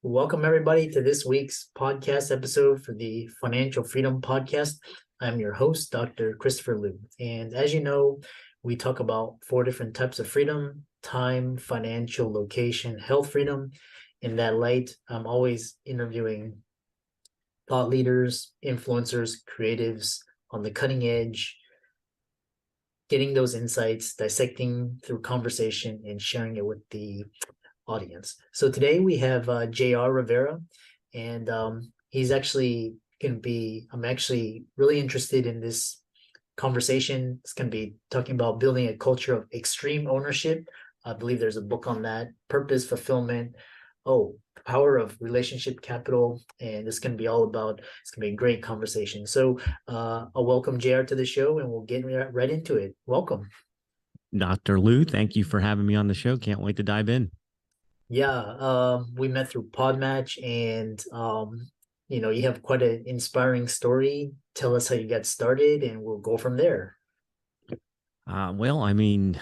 Welcome, everybody, to this week's podcast episode for the Financial Freedom Podcast. I'm your host, Dr. Christopher Liu. And as you know, we talk about four different types of freedom: time, financial, location, health freedom. In that light, I'm always interviewing thought leaders, influencers, creatives on the cutting edge, getting those insights, dissecting through conversation, and sharing it with the audience. So today we have JR Rivera, and he's actually going to be, I'm actually really interested in this conversation. It's going to be talking about building a culture of extreme ownership. I believe there's a book on that: purpose, fulfillment, the power of relationship capital. And it's going to be all about, it's going to be a great conversation. So I'll welcome JR to the show, and we'll get right into it. Welcome. Dr. Liu, thank you for having me on the show. Can't wait to dive in. Yeah, we met through Podmatch, and you have quite an inspiring story. Tell us how you got started, and we'll go from there. Well, I mean,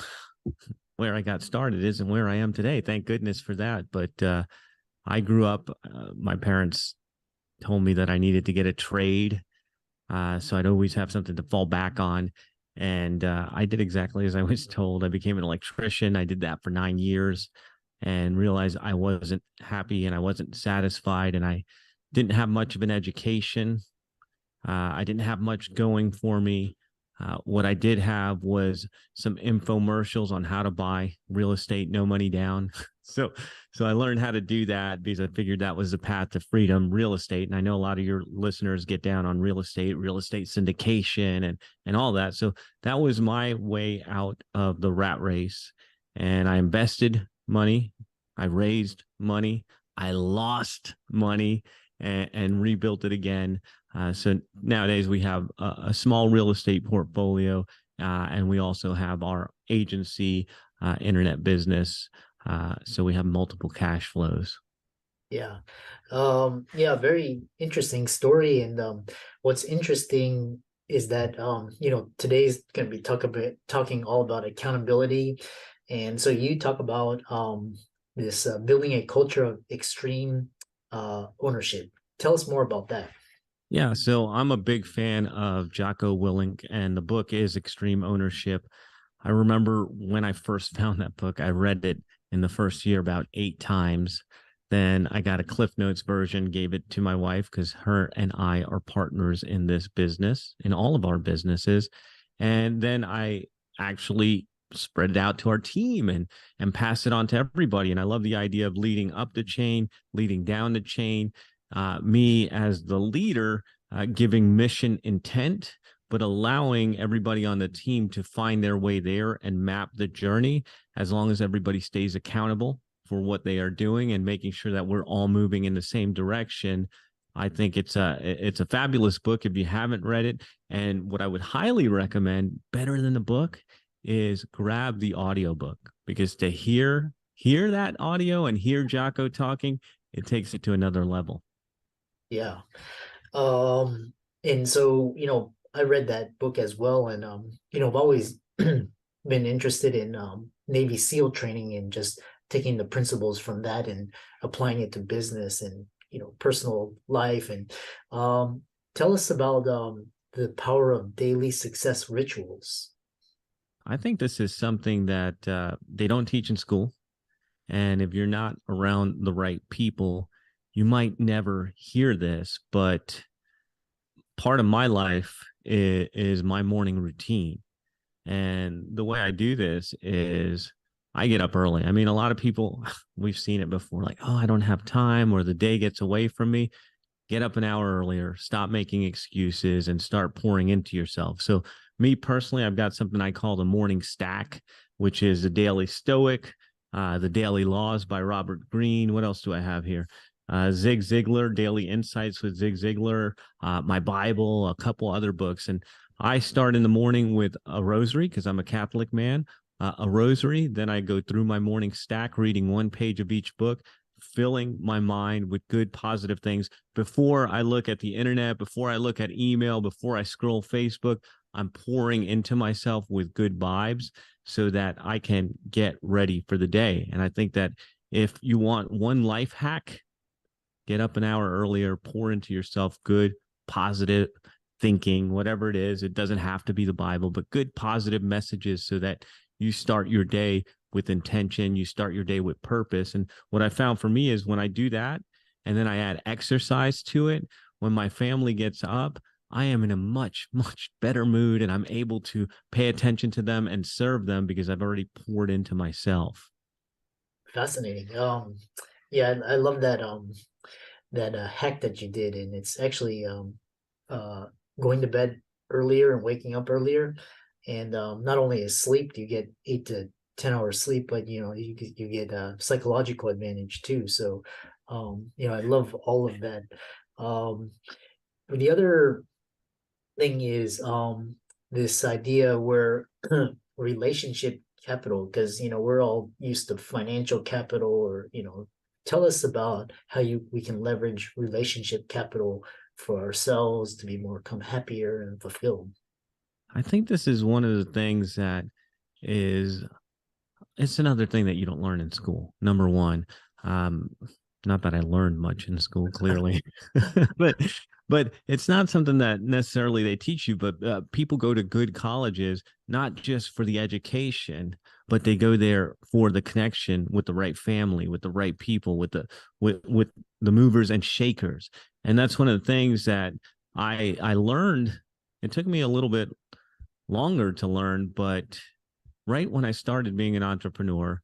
where I got started isn't where I am today. Thank goodness for that. But I grew up, my parents told me that I needed to get a trade. So I'd always have something to fall back on. And I did exactly as I was told. I became an electrician. I did that for 9 years and realized I wasn't happy and I wasn't satisfied. And I didn't have much of an education. I didn't have much going for me. What I did have was some infomercials on how to buy real estate, no money down. So I learned how to do that because I figured that was the path to freedom, real estate. And I know a lot of your listeners get down on real estate syndication, and all that. So that was my way out of the rat race. And I invested money, I raised money, I lost money, and rebuilt it again. So nowadays we have a small real estate portfolio, and we also have our agency, internet business. So we have multiple cash flows. Yeah. Yeah, very interesting story. And what's interesting is that today's going to be talking all about accountability. And so you talk about this building a culture of extreme ownership. Tell us more about that. Yeah, so I'm a big fan of Jocko Willink, and the book is Extreme Ownership. I remember when I first found that book, I read it in the first year about 8 times. Then I got a Cliff Notes version, gave it to my wife because her and I are partners in this business, in all of our businesses. And then I actually spread it out to our team and pass it on to everybody. And I love the idea of leading up the chain, leading down the chain. Me as the leader, giving mission intent, but allowing everybody on the team to find their way there and map the journey, as long as everybody stays accountable for what they are doing and making sure that we're all moving in the same direction. I think it's a fabulous book if you haven't read it. And what I would highly recommend, better than the book, is grab the audiobook, because to hear that audio and hear Jocko talking, it takes it to another level. Yeah. And so, I read that book as well. And, I've always been interested in Navy SEAL training and just taking the principles from that and applying it to business and, personal life. And tell us about the power of daily success rituals. I think this is something that they don't teach in school. And if you're not around the right people, you might never hear this. But part of my life is my morning routine. And the way I do this is I get up early. I mean, a lot of people, we've seen it before, like, oh, I don't have time, or the day gets away from me. Get up an hour earlier, stop making excuses, and start pouring into yourself. So, me personally, I've got something I call the morning stack, which is the Daily Stoic, the Daily Laws by Robert Greene. What else do I have here? Zig Ziglar, Daily Insights with Zig Ziglar, my Bible, a couple other books. And I start in the morning with a rosary because I'm a Catholic man, a rosary. Then I go through my morning stack, reading one page of each book, filling my mind with good, positive things. Before I look at the internet, before I look at email, before I scroll Facebook, I'm pouring into myself with good vibes so that I can get ready for the day. And I think that if you want one life hack, Get up an hour earlier, pour into yourself good, positive thinking, whatever it is. It doesn't have to be the Bible, but good, positive messages so that you start your day with intention, you start your day with purpose. And what I found for me is when I do that and then I add exercise to it, when my family gets up, I am in a much, much better mood and I'm able to pay attention to them and serve them because I've already poured into myself. Fascinating. Yeah, I love that that hack that you did, and it's actually uh going to bed earlier and waking up earlier, and not only is sleep, you get 8 to 10 hours sleep, but you get a psychological advantage too. So I love all of that. Um, the other thing is this idea where relationship capital, because we're all used to financial capital, or tell us about how we can leverage relationship capital for ourselves to be more come happier and fulfilled. I think this is one of the things that is it's another thing that you don't learn in school. Number one, um, not that I learned much in school, clearly, but it's not something that necessarily they teach you. But people go to good colleges not just for the education, but they go there for the connection with the right family, with the right people, with the movers and shakers. And that's one of the things that I learned. It took me a little bit longer to learn, but right when I started being an entrepreneur,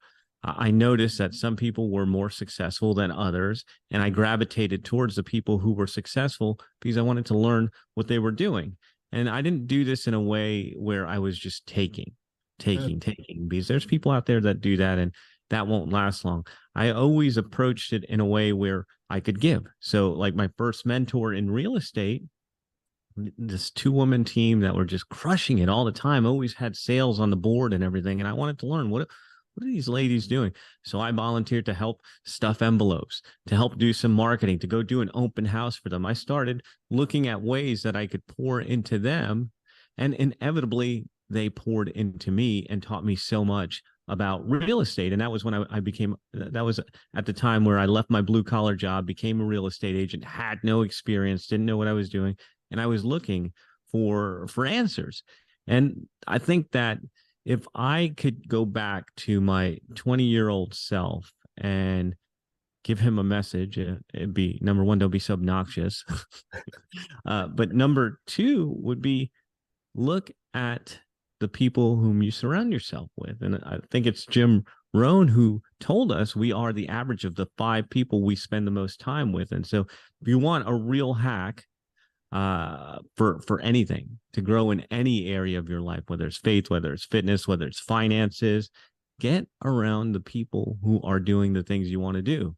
I noticed that some people were more successful than others. And I gravitated towards the people who were successful because I wanted to learn what they were doing. And I didn't do this in a way where I was just taking, because there's people out there that do that and that won't last long. I always approached it in a way where I could give. So, like my first mentor in real estate, this 2 woman team that were just crushing it all the time, always had sales on the board and everything. And I wanted to learn what are these ladies doing? So I volunteered to help stuff envelopes, to help do some marketing, to go do an open house for them. I started looking at ways that I could pour into them. And inevitably, they poured into me and taught me so much about real estate. And that was when I became, that was at the time where I left my blue collar job, became a real estate agent, had no experience, didn't know what I was doing, and I was looking for answers. And I think that if I could go back to my 20-year-old self and give him a message, it'd be number one, don't be so obnoxious. But number two would be look at the people whom you surround yourself with. And I think it's Jim Rohn who told us we are the average of the 5 people we spend the most time with. And so if you want a real hack, for anything to grow in any area of your life, whether it's faith, whether it's fitness, whether it's finances, get around the people who are doing the things you want to do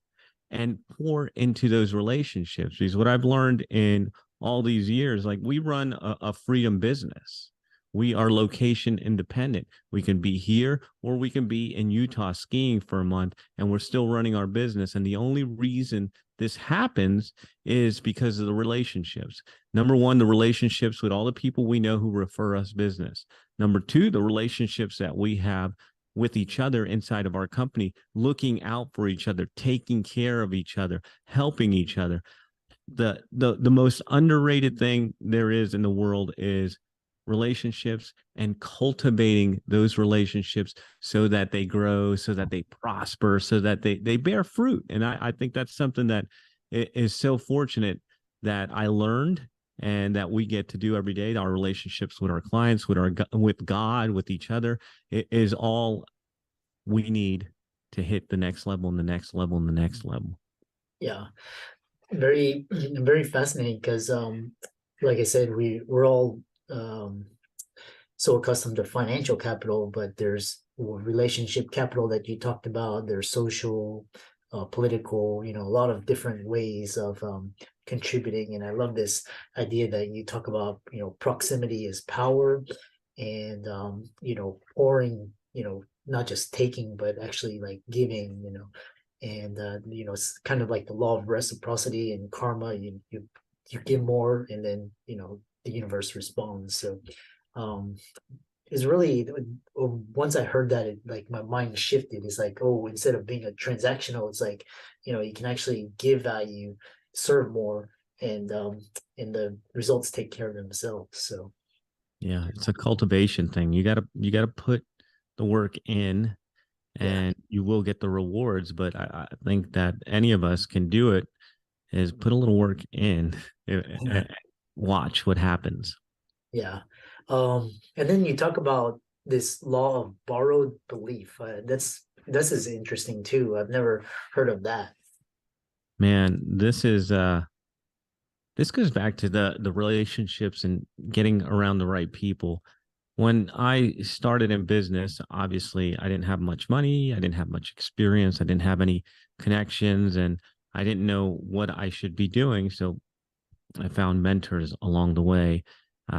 and pour into those relationships. Because what I've learned in all these years, like we run a freedom business. We are location independent. We can be here or we can be in Utah skiing for a month and we're still running our business. And the only reason this happens is because of the relationships. Number one, the relationships with all the people we know who refer us business. Number two, the relationships that we have with each other inside of our company, looking out for each other, taking care of each other, helping each other. The most underrated thing there is in the world is relationships and cultivating those relationships so that they grow, so that they prosper, so that they bear fruit. And I think that's something that is so fortunate that I learned and that we get to do every day. Our relationships with our clients, with God, with each other, it is all we need to hit the next level and the next level and the next level. Yeah, very very fascinating, because like I said, we're all so accustomed to financial capital, but there's relationship capital that you talked about. There's social, political, a lot of different ways of contributing. And I love this idea that you talk about, proximity is power, and pouring, not just taking, but actually like giving, and it's kind of like the law of reciprocity and karma. You give more, and then the universe responds. So um is really, once I heard that, it like my mind shifted. It's like, oh, instead of being a transactional, it's like, you can actually give value, serve more, and the results take care of themselves. So Yeah, it's a cultivation thing. You gotta put the work in, yeah, and you will get the rewards. But I think that any of us can do it, is put a little work in, and watch what happens. yeah. And then you talk about this law of borrowed belief. This is interesting too. I've never heard of that. Man, this goes back to the relationships and getting around the right people. When I started in business, obviously I didn't have much money, I didn't have much experience, I didn't have any connections, and I didn't know what I should be doing. So I found mentors along the way,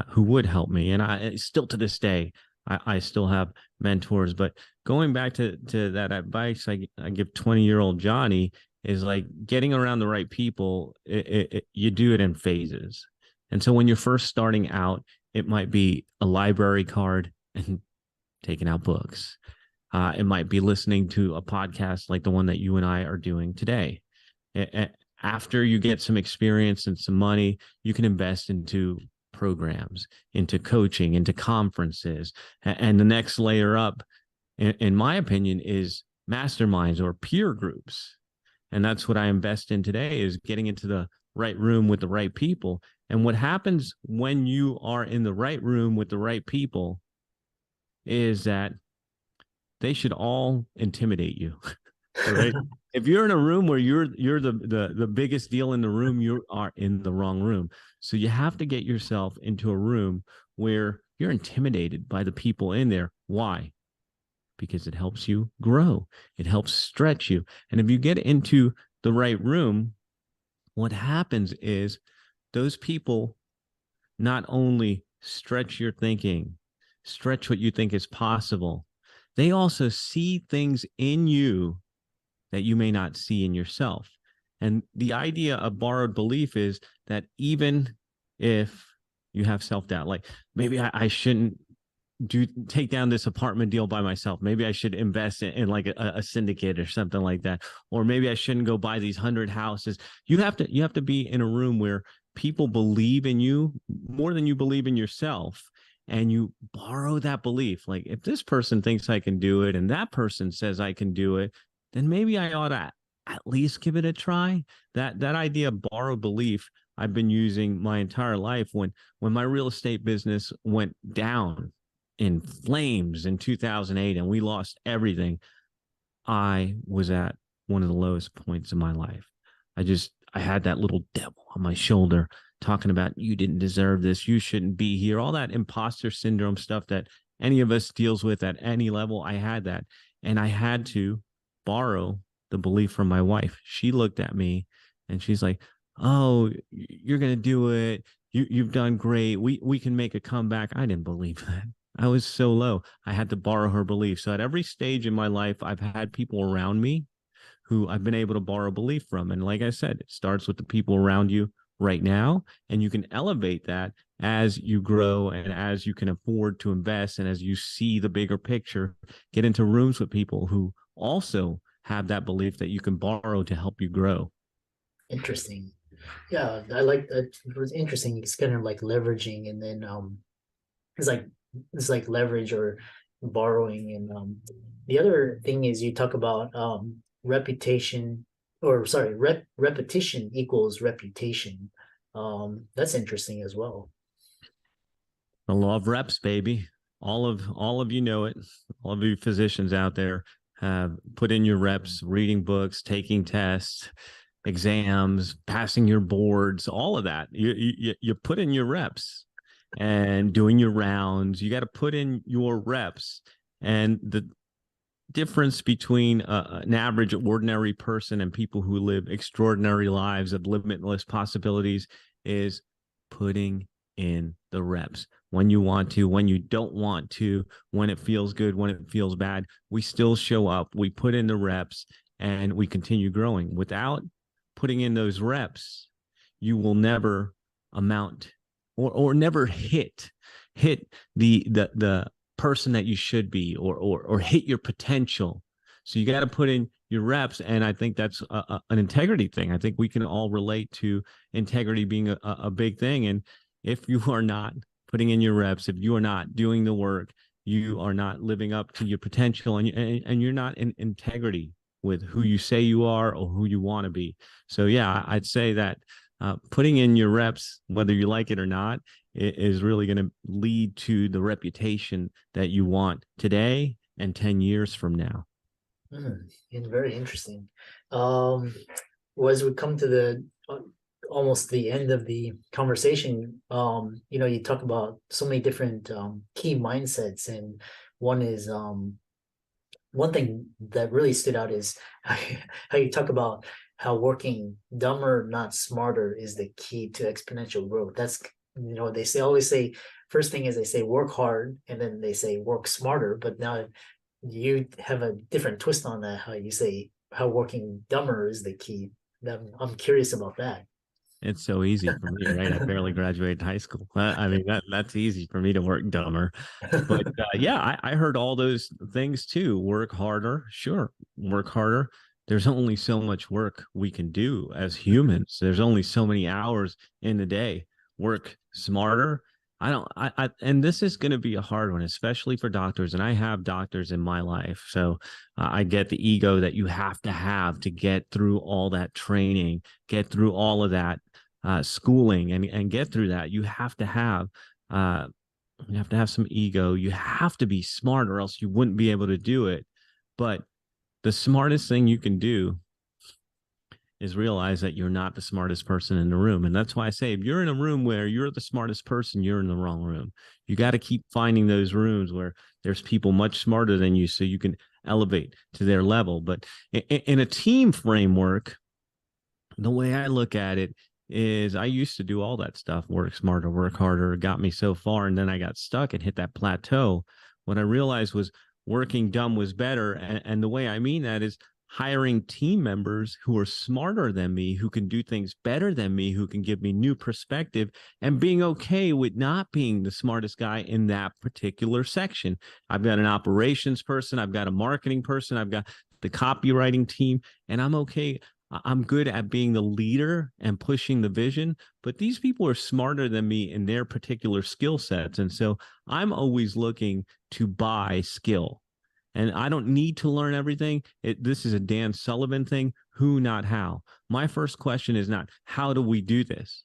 who would help me. And I still to this day, I still have mentors. But going back to that advice I give 20-year-old Johnny is like getting around the right people. You do it in phases. And so when you're first starting out, it might be a library card and taking out books. It might be listening to a podcast like the one that you and I are doing today. After you get some experience and some money, you can invest into programs, into coaching, into conferences. And the next layer up, in my opinion, is masterminds or peer groups. And that's what I invest in today, is getting into the right room with the right people. And what happens when you are in the right room with the right people is that they should all intimidate you. Right? If you're in a room where you're the biggest deal in the room, you are in the wrong room. So you have to get yourself into a room where you're intimidated by the people in there. Why? Because it helps you grow. It helps stretch you. And if you get into the right room, what happens is those people not only stretch your thinking, stretch what you think is possible, they also see things in you that you may not see in yourself. And the idea of borrowed belief is that even if you have self doubt, like maybe I shouldn't take down this apartment deal by myself. Maybe I should invest in like a syndicate or something like that. Or maybe I shouldn't go buy these 100 houses. You have to be in a room where people believe in you more than you believe in yourself. And you borrow that belief. Like if this person thinks I can do it and that person says I can do it, then maybe I ought to at least give it a try. That idea of borrowed belief I've been using my entire life. When my real estate business went down in flames in 2008 and we lost everything, I was at one of the lowest points in my life. I had that little devil on my shoulder talking about, you didn't deserve this, you shouldn't be here, all that imposter syndrome stuff that any of us deals with at any level. I had that, and I had to borrow the belief from my wife. She looked at me and she's like, "Oh, you're gonna do it. You've done great. We can make a comeback." I didn't believe that. I was so low. I had to borrow her belief. So at every stage in my life, I've had people around me who I've been able to borrow belief from. And like I said, it starts with the people around you right now. And you can elevate that as you grow and as you can afford to invest. And as you see the bigger picture, get into rooms with people who also have that belief that you can borrow to help you grow. Interesting. Yeah, I like that. It was interesting. It's kind of like leveraging, and then it's like it's like leverage or borrowing. And the other thing is you talk about reputation, or sorry, repetition equals reputation. That's interesting as well. The law of reps, baby. All of you know it. All of you physicians out there have put in your reps, reading books, taking tests, exams, passing your boards, all of that. You put in your reps and doing your rounds. You got to put in your reps. And the difference between an average ordinary person and people who live extraordinary lives of limitless possibilities is putting in the reps. When you want to, when you don't want to, when it feels good, when it feels bad, we still show up, we put in the reps, and we continue growing. Without putting in those reps, you will never amount or never hit the person that you should be, or hit your potential. So you got to put in your reps, and I think that's an integrity thing. I think we can all relate to integrity being a big thing. And if you are not putting in your reps, if you are not doing the work, you are not living up to your potential, and you're not in integrity with who you say you are or who you want to be. So yeah, I'd say that putting in your reps, whether you like it or not, is really going to lead to the reputation that you want today and 10 years from now. And very interesting. As we come to the almost the end of the conversation, you talk about so many different key mindsets, and one is one thing that really stood out is how you talk about how working dumber, not smarter, is the key to exponential growth. That's, they always say, first thing is they say work hard, and then they say work smarter. But now you have a different twist on that, how you say how working dumber is the key. I'm curious about that. It's so easy for me, right? I barely graduated high school. I mean, that's easy for me to work dumber. But yeah, I heard all those things too. Work harder, sure, work harder. There's only so much work we can do as humans. There's only so many hours in the day. Work smarter. I don't, and this is going to be a hard one, especially for doctors. And I have doctors in my life. So I get the ego that you have to get through all that training, get through all of that schooling, and get through that. Uh, you have to have some ego. You have to be smart, or else you wouldn't be able to do it. But the smartest thing you can do is realize that you're not the smartest person in the room. And that's why I say, if you're in a room where you're the smartest person, you're in the wrong room. You got to keep finding those rooms where there's people much smarter than you, so you can elevate to their level. But in a team framework, the way I look at it is, I used to do all that stuff, work smarter, work harder, got me so far. And then I got stuck and hit that plateau. What I realized was working dumb was better. And the way I mean that is hiring team members who are smarter than me, who can do things better than me, who can give me new perspective, and being okay with not being the smartest guy in that particular section. I've got an operations person, I've got a marketing person, I've got the copywriting team, and I'm okay. I'm good at being the leader and pushing the vision, but these people are smarter than me in their particular skill sets. And so I'm always looking to buy skill. And I don't need to learn everything. This is a Dan Sullivan thing. Who, not how. My first question is not, how do we do this?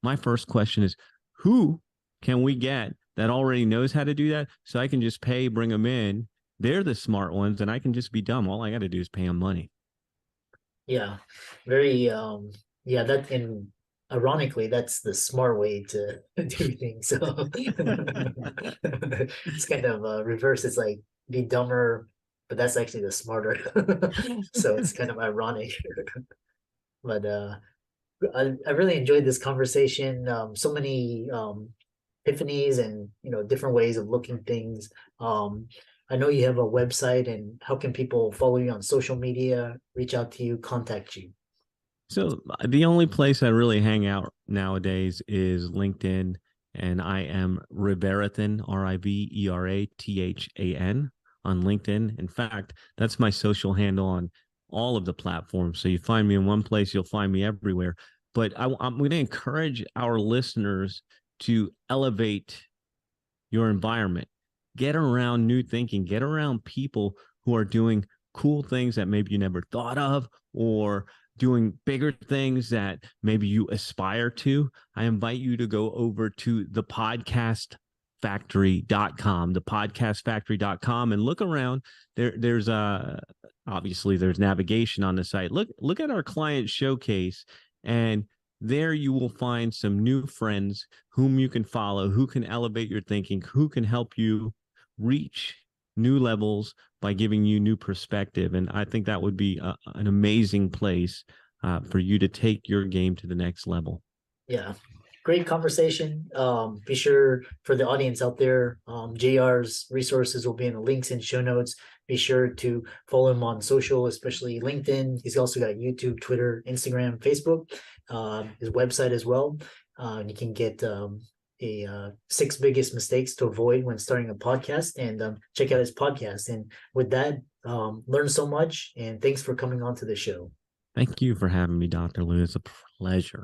My first question is, who can we get that already knows how to do that? So I can just pay, bring them in. They're the smart ones, and I can just be dumb. All I got to do is pay them money. Yeah, very yeah, that, and ironically, that's the smart way to do things. So it's kind of reverse. It's like be dumber, but that's actually the smarter. So it's kind of ironic. But I really enjoyed this conversation. So many epiphanies, and different ways of looking things. I know you have a website, and how can people follow you on social media, reach out to you, contact you? So the only place I really hang out nowadays is LinkedIn, and I am Riverathan, Riverathan on LinkedIn. In fact, that's my social handle on all of the platforms. So you find me in one place, you'll find me everywhere. But I'm going to encourage our listeners to elevate your environment, get around new thinking, get around people who are doing cool things that maybe you never thought of, or doing bigger things that maybe you aspire to. I invite you to go over to thepodcastfactory.com, and look around. There's obviously there's navigation on the site. Look at our client showcase, and there you will find some new friends whom you can follow, who can elevate your thinking, who can help you reach new levels by giving you new perspective. And I think that would be an amazing place for you to take your game to the next level. Yeah, great conversation. Be sure, for the audience out there, JR's resources will be in the links and show notes. Be sure to follow him on social, especially LinkedIn. He's also got YouTube, Twitter, Instagram, Facebook, his website as well. You can get six biggest mistakes to avoid when starting a podcast, and check out his podcast. And with that, learn so much. And thanks for coming on to the show. Thank you for having me, Dr. Lou. It's a pleasure.